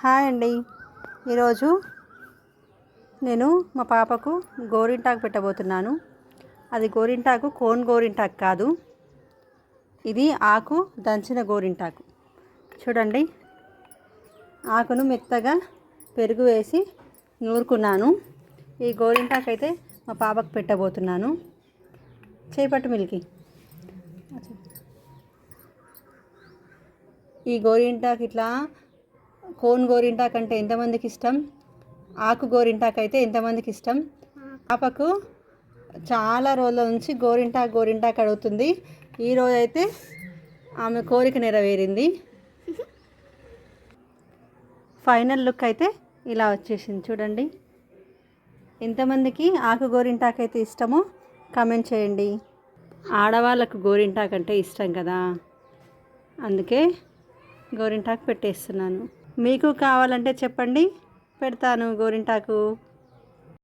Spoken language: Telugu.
హాయ్ అండి. ఈరోజు నేను మా పాపకు గోరింటాకు పెట్టబోతున్నాను. అది గోరింటాకు కోన్ గోరింటాకు కాదు, ఇది ఆకు దంచిన గోరింటాకు. చూడండి, ఆకును మెత్తగా పెరుగు వేసి నూరుకున్నాను. ఈ గోరింటాకు అయితే మా పాపకు పెట్టబోతున్నాను. చేపట్టు మిల్కి. ఈ గోరింటాకు ఇట్లా కోన్ గోరింటాకు అంటే ఎంతమందికి ఇష్టం, ఆకు గోరింటాకు అయితే ఎంతమందికి ఇష్టం. పాపకు చాలా రోజుల నుంచి గోరింటాకు అడుగుతుంది. ఈరోజు అయితే ఆమె కోరిక నెరవేరింది. ఫైనల్ లుక్ అయితే ఇలా వచ్చేసింది. చూడండి, ఎంతమందికి ఆకు గోరింటాకు అయితే ఇష్టమో కామెంట్ చేయండి. ఆడవాళ్ళకు గోరింటాకు అంటే ఇష్టం కదా, అందుకే గోరింటాకు పెట్టేస్తున్నాను. మీకు కావాలంటే చెప్పండి, పెడతాను గోరింటాకు.